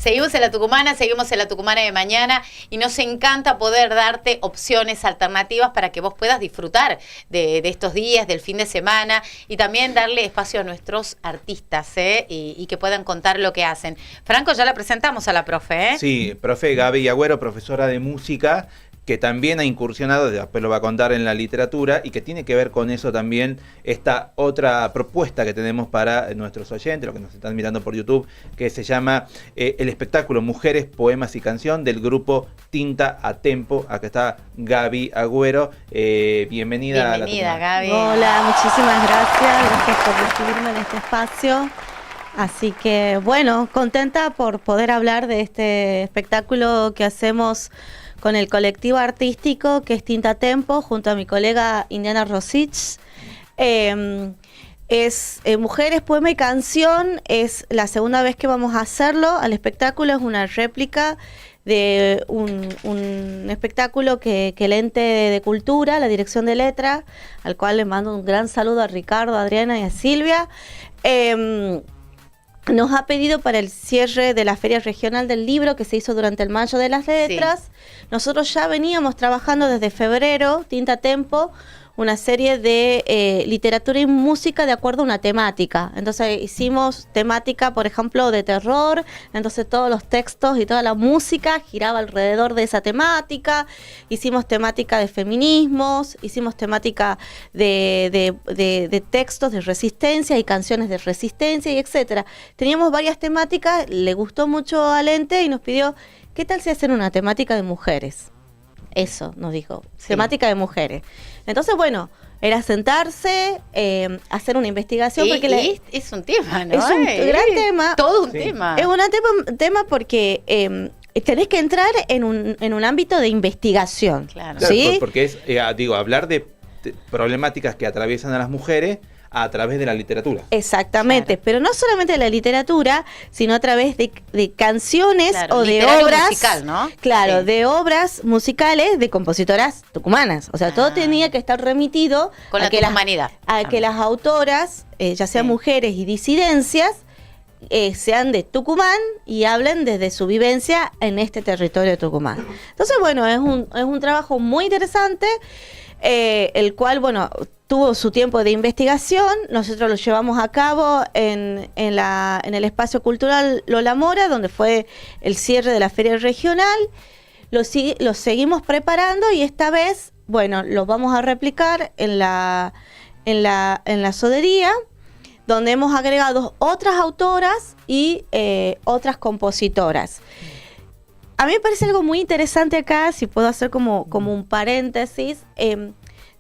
Seguimos en La Tucumana, seguimos en La Tucumana de mañana y nos encanta poder darte opciones alternativas para que vos puedas disfrutar de estos días, del fin de semana y también darle espacio a nuestros artistas y que puedan contar lo que hacen. Franco, ya la presentamos a la profe, ¿eh? Sí, profe Gaby Agüero, profesora de música, que también ha incursionado, después lo va a contar, en la literatura y que tiene que ver con eso también esta otra propuesta que tenemos para nuestros oyentes, los que nos están mirando por YouTube, que se llama el espectáculo Mujeres, Poemas y Canción del grupo Tinta a Tempo. Acá está Gaby Agüero. Bienvenida a la Gaby. Hola, muchísimas gracias por recibirme en este espacio. Así que, bueno, contenta por poder hablar de este espectáculo que hacemos con el colectivo artístico que es Tinta Tempo, junto a mi colega Indiana Rosich. Es Mujeres, Poema y Canción, es la segunda vez que vamos a hacerlo. Al espectáculo es una réplica de un espectáculo que el ente de cultura, la dirección de letra, al cual le mando un gran saludo a Ricardo, a Adriana y a Silvia, nos ha pedido para el cierre de la Feria Regional del Libro que se hizo durante el Mayo de las Letras. Sí. Nosotros ya veníamos trabajando desde febrero, Tinta Tempo, una serie de literatura y música de acuerdo a una temática. Entonces hicimos temática, por ejemplo, de terror, entonces todos los textos y toda la música giraba alrededor de esa temática. Hicimos temática de feminismos, hicimos temática de textos de resistencia y canciones de resistencia y etcétera. Teníamos varias temáticas, le gustó mucho al ente y nos pidió, ¿qué tal si hacen una temática de mujeres? Eso nos dijo, sí. Temática de mujeres. Entonces, bueno, era sentarse, hacer una investigación. Porque es un tema, ¿no? Es un gran tema. Todo un tema. Es un tema porque tenés que entrar en un ámbito de investigación. Claro, ¿sí? Porque es, hablar de problemáticas que atraviesan a las mujeres a través de la literatura. Exactamente, claro. Pero no solamente de la literatura, sino a través de canciones, claro, o de obras musical, ¿no? Claro, sí. De obras musicales de compositoras tucumanas. O sea, todo tenía que estar remitido con la tucumanidad. Que las autoras, ya sean mujeres y disidencias, sean de Tucumán y hablen desde su vivencia en este territorio de Tucumán. Entonces, bueno, es un trabajo muy interesante, el cual, bueno, tuvo su tiempo de investigación. Nosotros lo llevamos a cabo en el espacio cultural Lola Mora, donde fue el cierre de la feria regional. Lo seguimos preparando y esta vez, bueno, lo vamos a replicar en la Sodería, donde hemos agregado otras autoras y otras compositoras. A mí me parece algo muy interesante acá, si puedo hacer como un paréntesis.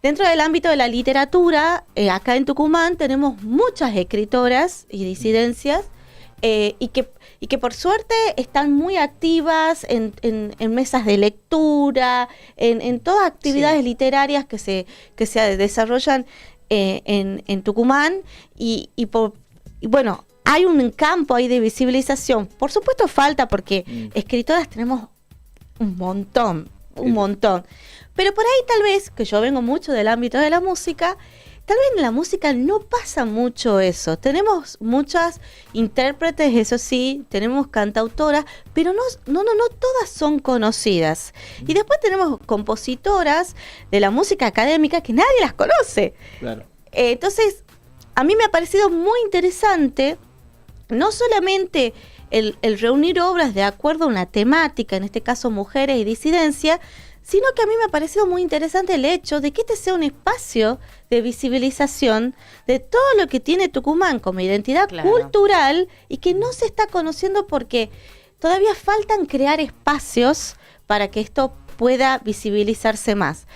Dentro del ámbito de la literatura, acá en Tucumán tenemos muchas escritoras y disidencias y que por suerte están muy activas en mesas de lectura, en todas actividades literarias que se desarrollan en Tucumán y bueno, hay un campo ahí de visibilización. Por supuesto falta porque escritoras tenemos un montón. Pero por ahí tal vez, que yo vengo mucho del ámbito de la música, tal vez en la música no pasa mucho eso. Tenemos muchas intérpretes, eso sí, tenemos cantautoras, pero no todas son conocidas. Y después tenemos compositoras de la música académica que nadie las conoce. Claro. Entonces, a mí me ha parecido muy interesante, no solamente el reunir obras de acuerdo a una temática, en este caso mujeres y disidencia, sino que a mí me ha parecido muy interesante el hecho de que este sea un espacio de visibilización de todo lo que tiene Tucumán como identidad cultural y que no se está conociendo porque todavía faltan crear espacios para que esto pueda visibilizarse más.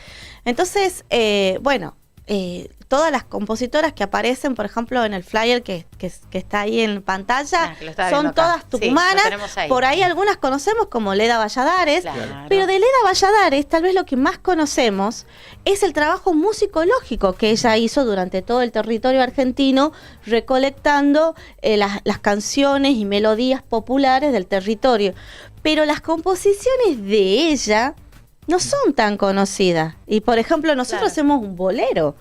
Entonces, todas las compositoras que aparecen, por ejemplo, en el flyer que está ahí en pantalla, son todas tucumanas. Sí, por ahí algunas conocemos como Leda Valladares, pero de Leda Valladares tal vez lo que más conocemos es el trabajo musicológico que ella hizo durante todo el territorio argentino, recolectando las canciones y melodías populares del territorio. Pero las composiciones de ella no son tan conocidas. Y, por ejemplo, nosotros hacemos un bolero.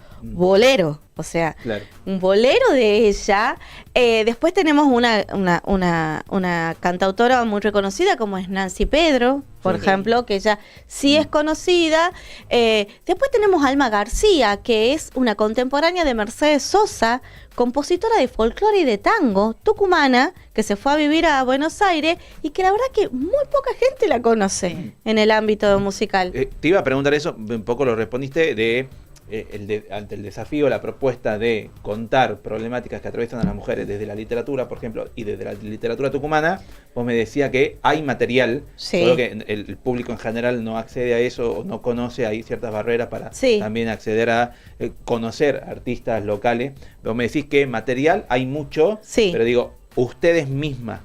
O sea, Claro. un bolero de ella. Después tenemos una cantautora muy reconocida como es Nancy Pedro, por Sí. ejemplo, que ella sí es conocida. Después tenemos Alma García, que es una contemporánea de Mercedes Sosa, compositora de folclore y de tango, tucumana, que se fue a vivir a Buenos Aires y que la verdad que muy poca gente la conoce Sí. en el ámbito musical. Te iba a preguntar eso, un poco lo respondiste, ante el desafío, la propuesta de contar problemáticas que atraviesan a las mujeres desde la literatura, por ejemplo, y desde la literatura tucumana. Vos me decía que hay material, Sí. solo que el público en general no accede a eso o no conoce, hay ciertas barreras para Sí. también acceder a conocer artistas locales. Vos me decís que material hay mucho, Sí. pero digo, ustedes mismas,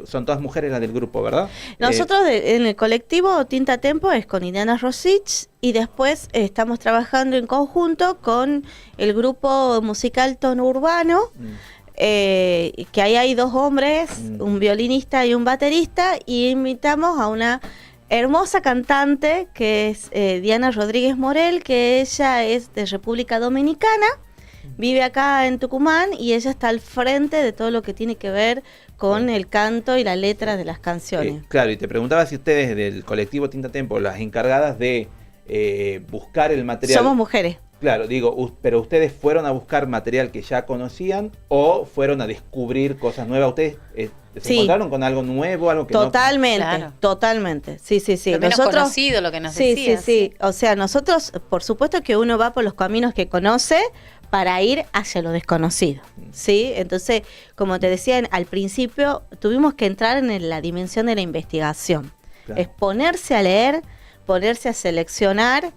son todas mujeres las del grupo, ¿verdad? Nosotros en el colectivo Tinta Tempo es con Indiana Rosich y después estamos trabajando en conjunto con el grupo musical Tono Urbano, que ahí hay 2 hombres, un violinista y un baterista, y invitamos a una hermosa cantante que es Diana Rodríguez Morel, que ella es de República Dominicana, vive acá en Tucumán y ella está al frente de todo lo que tiene que ver con el canto y la letra de las canciones. Claro, y te preguntaba si ustedes del colectivo Tinta Tempo, las encargadas de buscar el material. Somos mujeres. Claro, digo, pero ustedes fueron a buscar material que ya conocían o fueron a descubrir cosas nuevas. ¿Ustedes se Sí. encontraron con algo nuevo, algo que Totalmente, Claro. totalmente. Sí, sí, sí. Lo menos conocido, lo que nos sí, decías. sí, sí. O sea, nosotros, por supuesto que uno va por los caminos que conoce para ir hacia lo desconocido, ¿sí? Entonces, como te decía al principio, tuvimos que entrar en la dimensión de la investigación. Claro. Es ponerse a leer, ponerse a seleccionar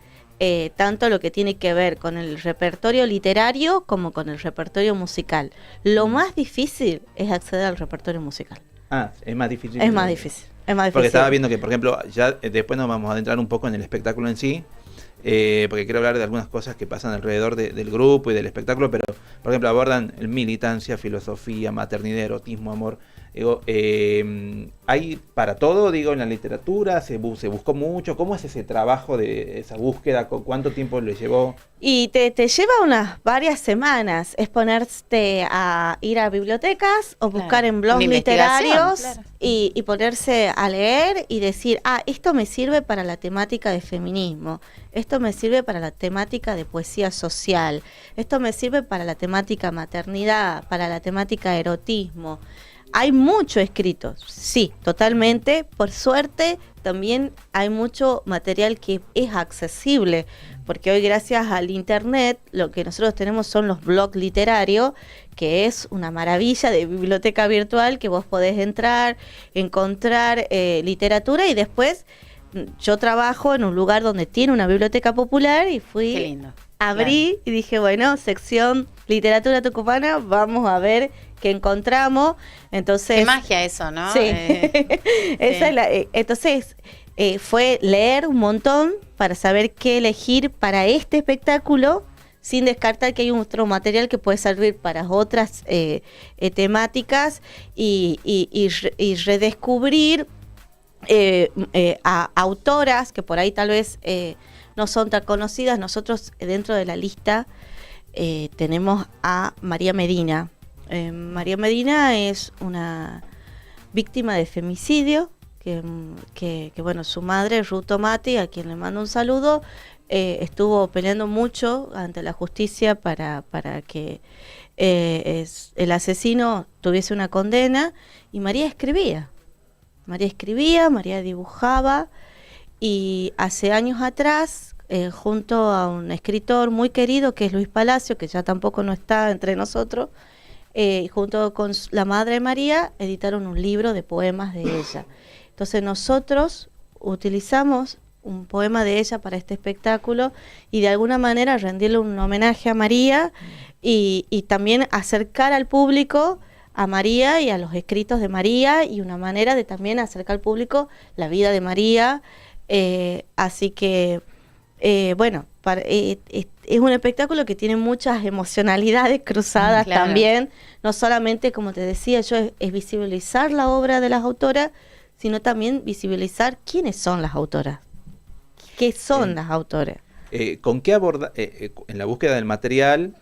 tanto lo que tiene que ver con el repertorio literario como con el repertorio musical. Lo más difícil es acceder al repertorio musical. Ah, es más difícil. Es más difícil. Es más difícil. Porque estaba viendo que, por ejemplo, ya después nos vamos a adentrar un poco en el espectáculo en sí, porque quiero hablar de algunas cosas que pasan alrededor del grupo y del espectáculo, pero, por ejemplo, abordan militancia, filosofía, maternidad, erotismo, amor. Digo, ¿hay para todo, digo, en la literatura? ¿Se buscó mucho? ¿Cómo es ese trabajo de esa búsqueda? ¿Cuánto tiempo le llevó? Y te lleva unas varias semanas. Es ponerte a ir a bibliotecas o buscar Claro. en blogs Una investigación, literarios claro. y ponerse a leer y decir, esto me sirve para la temática de feminismo, esto me sirve para la temática de poesía social, esto me sirve para la temática maternidad, para la temática erotismo. Hay mucho escrito, sí, totalmente. Por suerte, también hay mucho material que es accesible, porque hoy gracias al internet lo que nosotros tenemos son los blogs literarios, que es una maravilla de biblioteca virtual que vos podés entrar, encontrar literatura y después yo trabajo en un lugar donde tiene una biblioteca popular y Qué lindo. abrí y dije, bueno, sección literatura tucumana, vamos a ver qué encontramos. Entonces, Qué magia eso, ¿no? sí. Esa es entonces, fue leer un montón para saber qué elegir para este espectáculo, sin descartar que hay otro material que puede servir para otras temáticas y redescubrir a autoras que por ahí tal vez no son tan conocidas. Nosotros dentro de la lista tenemos a María Medina. María Medina es una víctima de femicidio que bueno, su madre, Ruth Tomati, a quien le mando un saludo, estuvo peleando mucho ante la justicia para que el asesino tuviese una condena, y María escribía, María dibujaba, y hace años atrás, junto a un escritor muy querido que es Luis Palacio, que ya tampoco no está entre nosotros, junto con la madre de María, editaron un libro de poemas de ella. Entonces nosotros utilizamos un poema de ella para este espectáculo y de alguna manera rendirle un homenaje a María y también acercar al público a María y a los escritos de María, y una manera de también acercar al público la vida de María. Así que, bueno, es un espectáculo que tiene muchas emocionalidades cruzadas. Claro. También, no solamente, como te decía yo, es visibilizar la obra de las autoras, sino también visibilizar quiénes son las autoras, qué son las autoras. ¿Con qué en la búsqueda del material,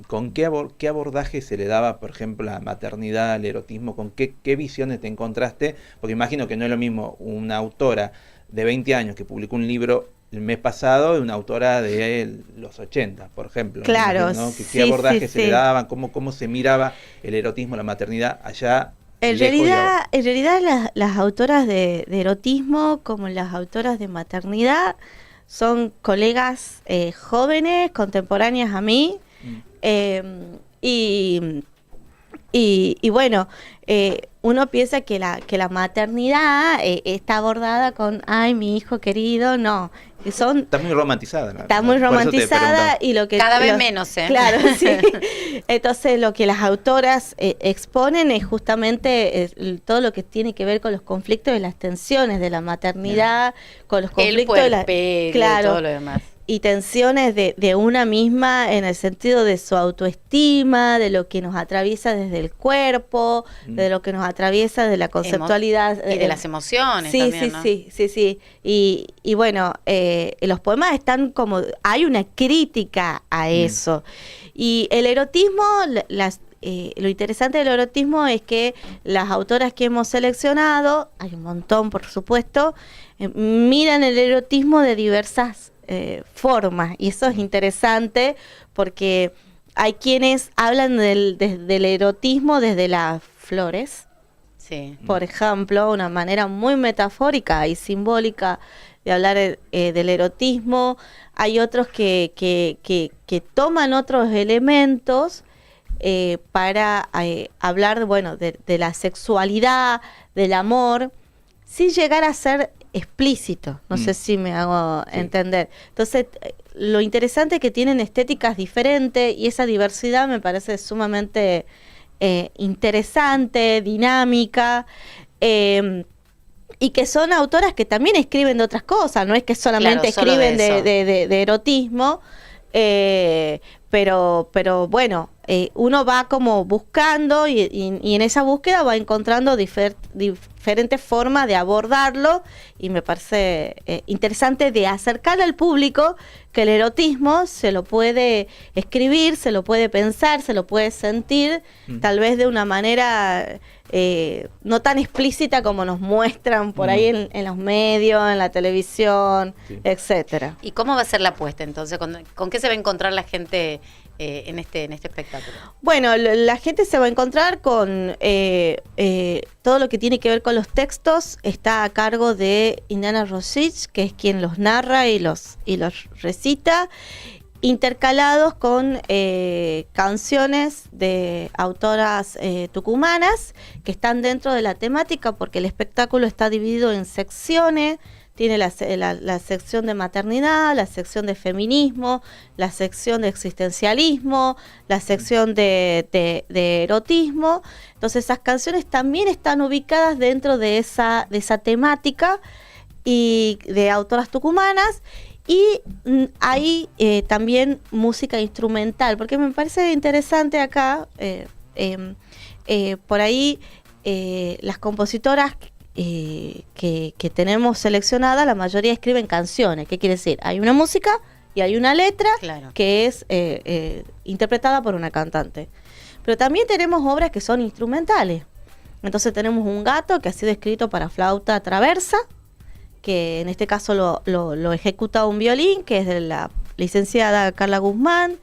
¿con qué abordaje se le daba, por ejemplo, la maternidad, el erotismo? ¿Con qué visiones te encontraste? Porque imagino que no es lo mismo una autora de 20 años que publicó un libro el mes pasado y una autora de los 80, por ejemplo. Claro, ¿no? sí, ¿Qué abordaje sí, se le daban? ¿Cómo se miraba el erotismo, la maternidad allá? En realidad las autoras de erotismo como las autoras de maternidad son colegas jóvenes, contemporáneas a mí, y bueno, uno piensa que la maternidad está abordada con, ay, mi hijo querido, no. Está muy romantizada. Está muy romantizada y lo que... Cada vez menos, ¿eh? Claro, sí. Entonces lo que las autoras exponen es justamente todo lo que tiene que ver con los conflictos y las tensiones de la maternidad, con los conflictos de todo lo demás. Y tensiones de una misma en el sentido de su autoestima, de lo que nos atraviesa desde el cuerpo, de lo que nos atraviesa de la conceptualidad. Y de las emociones sí, también, sí, ¿no? sí. Y bueno, los poemas están como... Hay una crítica a eso. Y el erotismo, lo interesante del erotismo es que las autoras que hemos seleccionado, hay un montón por supuesto, miran el erotismo de diversas formas, y eso es interesante porque hay quienes hablan del erotismo desde las flores, sí, por ejemplo, una manera muy metafórica y simbólica de hablar del erotismo. Hay otros que toman otros elementos para hablar de la sexualidad, del amor, sin llegar a ser explícito. No sé si me hago entender. Entonces, lo interesante es que tienen estéticas diferentes y esa diversidad me parece sumamente interesante, dinámica, y que son autoras que también escriben de otras cosas, no es que solamente escriben de erotismo, pero bueno, uno va como buscando y en esa búsqueda va encontrando diferentes formas de abordarlo, y me parece interesante de acercar al público que el erotismo se lo puede escribir, se lo puede pensar, se lo puede sentir, tal vez de una manera no tan explícita como nos muestran por ahí en los medios, en la televisión, etcétera. ¿Y cómo va a ser la apuesta entonces? ¿Con qué se va a encontrar la gente en este espectáculo? Bueno, la gente se va a encontrar con todo lo que tiene que ver con los textos. Está a cargo de Indiana Rosich, que es quien los narra y los recita, intercalados con canciones de autoras tucumanas que están dentro de la temática, porque el espectáculo está dividido en secciones. Tiene la sección de maternidad, la sección de feminismo, la sección de existencialismo, la sección de erotismo. Entonces esas canciones también están ubicadas dentro de esa temática y de autoras tucumanas. Y hay también música instrumental, porque me parece interesante acá, por ahí las compositoras que tenemos seleccionada, la mayoría escriben canciones. ¿Qué quiere decir? Hay una música y hay una letra, claro, que es interpretada por una cantante. Pero también tenemos obras que son instrumentales. Entonces tenemos Un gato, que ha sido escrito para flauta traversa, que en este caso lo ejecuta un violín, que es de la licenciada Carla Guzmán.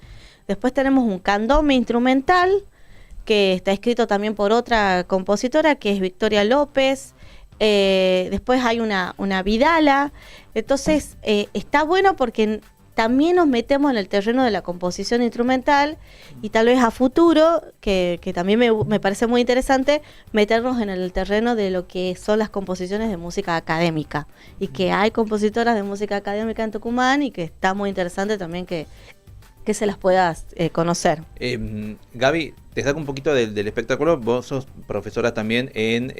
Después tenemos Un candombe instrumental, que está escrito también por otra compositora, que es Victoria López. Después hay una vidala. Entonces está bueno porque también nos metemos en el terreno de la composición instrumental, y tal vez a futuro, que también me parece muy interesante, meternos en el terreno de lo que son las composiciones de música académica, y que hay compositoras de música académica en Tucumán, y que está muy interesante también que se las puedas conocer. Gaby, te saco un poquito del espectáculo. Vos sos profesora también en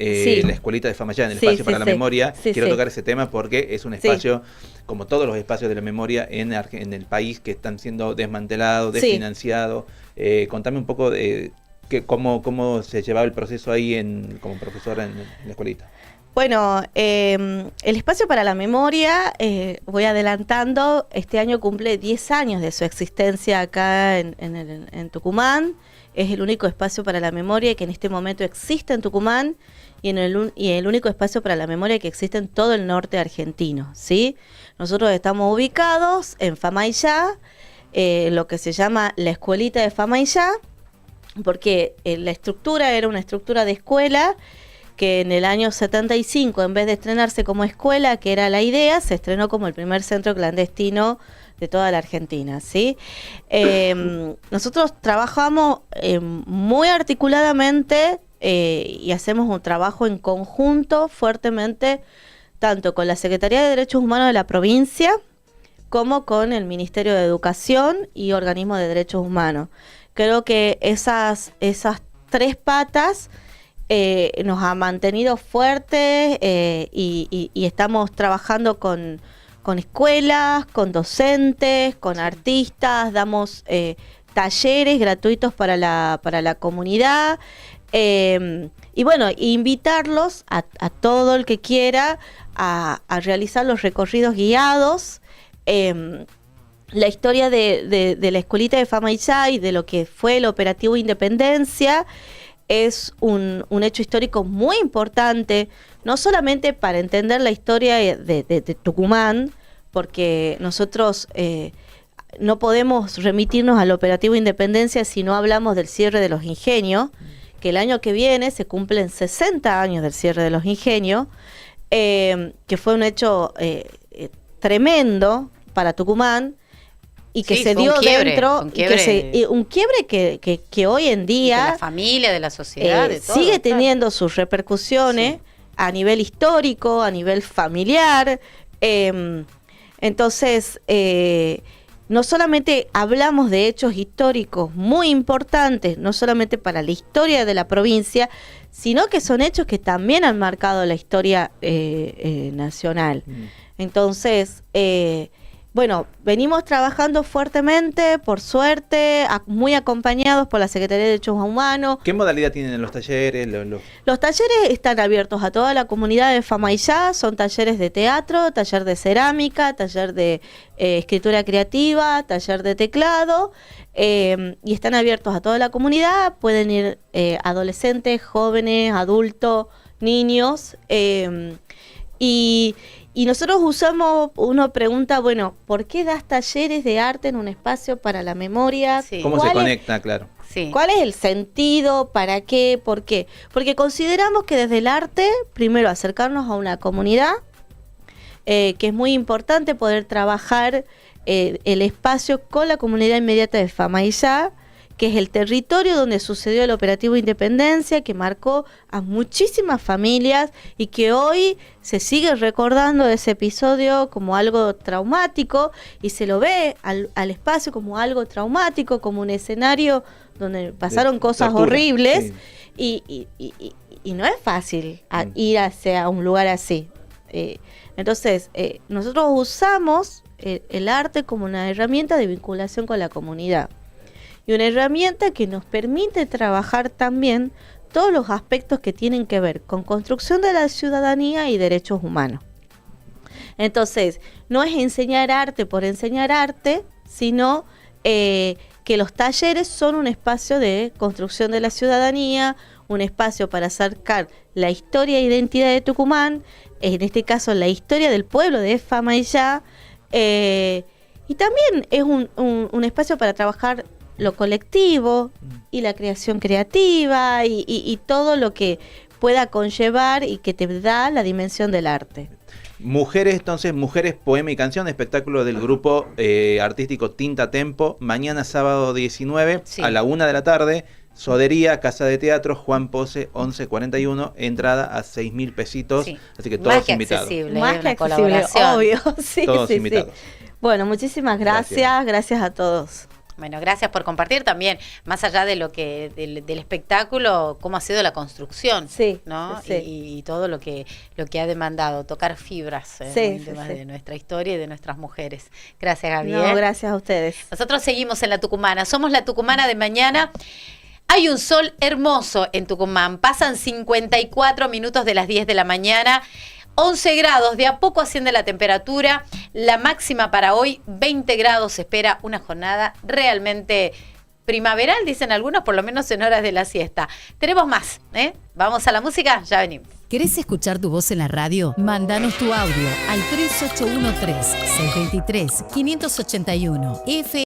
la Escuelita de Famayá, en el Espacio para la Memoria. Quiero tocar ese tema porque es un espacio, como todos los espacios de la memoria en el país, que están siendo desmantelados, desfinanciados. Contame un poco de cómo se llevaba el proceso ahí como profesora en la Escuelita. Bueno, el Espacio para la Memoria, voy adelantando, este año cumple 10 años de su existencia acá en Tucumán. Es el único espacio para la memoria que en este momento existe en Tucumán y el único espacio para la memoria que existe en todo el norte argentino, ¿sí? Nosotros estamos ubicados en Famaillá, lo que se llama la Escuelita de Famaillá, porque la estructura era una estructura de escuela que en el año 75, en vez de estrenarse como escuela, que era la idea, se estrenó como el primer centro clandestino de toda la Argentina, ¿sí? Nosotros trabajamos muy articuladamente y hacemos un trabajo en conjunto fuertemente, tanto con la Secretaría de Derechos Humanos de la provincia, como con el Ministerio de Educación y organismos de derechos humanos. Creo que esas tres patas nos ha mantenido fuertes y estamos trabajando con escuelas, con docentes, con artistas, damos talleres gratuitos para la comunidad y bueno, invitarlos a todo el que quiera a realizar los recorridos guiados. La historia de la Escuelita de Famaillá y de lo que fue el Operativo Independencia es un hecho histórico muy importante, no solamente para entender la historia de Tucumán, porque nosotros no podemos remitirnos al Operativo Independencia si no hablamos del cierre de los ingenios, que el año que viene se cumplen 60 años del cierre de los ingenios, que fue un hecho tremendo para Tucumán, y que se dio dentro, un quiebre que hoy en día de la familia, de la sociedad, de todo, sigue teniendo sus repercusiones a nivel histórico, a nivel familiar. Entonces, no solamente hablamos de hechos históricos muy importantes, no solamente para la historia de la provincia, sino que son hechos que también han marcado la historia nacional. Entonces, bueno, venimos trabajando fuertemente, por suerte, muy acompañados por la Secretaría de Derechos Humanos. ¿Qué modalidad tienen los talleres? Los talleres están abiertos a toda la comunidad de Famaillá, son talleres de teatro, taller de cerámica, taller de escritura creativa, taller de teclado, y están abiertos a toda la comunidad. Pueden ir adolescentes, jóvenes, adultos, niños, y nosotros usamos, uno pregunta, bueno, ¿por qué das talleres de arte en un espacio para la memoria? Sí. ¿Cómo se conecta? Claro. Sí. ¿Cuál es el sentido? ¿Para qué? ¿Por qué? Porque consideramos que desde el arte, primero acercarnos a una comunidad, que es muy importante poder trabajar el espacio con la comunidad inmediata de Famaillá, que es el territorio donde sucedió el Operativo Independencia, que marcó a muchísimas familias y que hoy se sigue recordando ese episodio como algo traumático y se lo ve al espacio como algo traumático, como un escenario donde pasaron cosas horribles, sí. y no es fácil ir hacia un lugar así. Entonces, nosotros usamos el arte como una herramienta de vinculación con la comunidad. Y una herramienta que nos permite trabajar también todos los aspectos que tienen que ver con construcción de la ciudadanía y derechos humanos. Entonces, no es enseñar arte por enseñar arte, sino que los talleres son un espacio de construcción de la ciudadanía, un espacio para acercar la historia e identidad de Tucumán, en este caso la historia del pueblo de Famaillá, y también es un espacio para trabajar lo colectivo y la creación creativa y todo lo que pueda conllevar y que te da la dimensión del arte. Mujeres, entonces, Mujeres, Poema y Canción, espectáculo del grupo artístico Tinta Tempo, mañana sábado 19 a la 1 de la tarde, Sodería, Casa de Teatro, Juan Pose, 1141, entrada a 6.000 pesitos, así que todos invitados. Más que accesible, obvio. Sí, todos invitados. Sí. Bueno, muchísimas gracias a todos. Bueno, gracias por compartir también, más allá de lo que del espectáculo, cómo ha sido la construcción, ¿no? Sí. Y todo lo que ha demandado, tocar fibras de nuestra historia y de nuestras mujeres. Gracias, Gaby. No, gracias a ustedes. Nosotros seguimos en La Tucumana, somos La Tucumana de mañana. Hay un sol hermoso en Tucumán. Pasan 54 minutos de las 10 de la mañana. 11 grados, de a poco asciende la temperatura. La máxima para hoy, 20 grados. Se espera una jornada realmente primaveral, dicen algunos, por lo menos en horas de la siesta. Tenemos más, ¿eh? Vamos a la música, ya venimos. ¿Querés escuchar tu voz en la radio? Mándanos tu audio al 3813-623-581.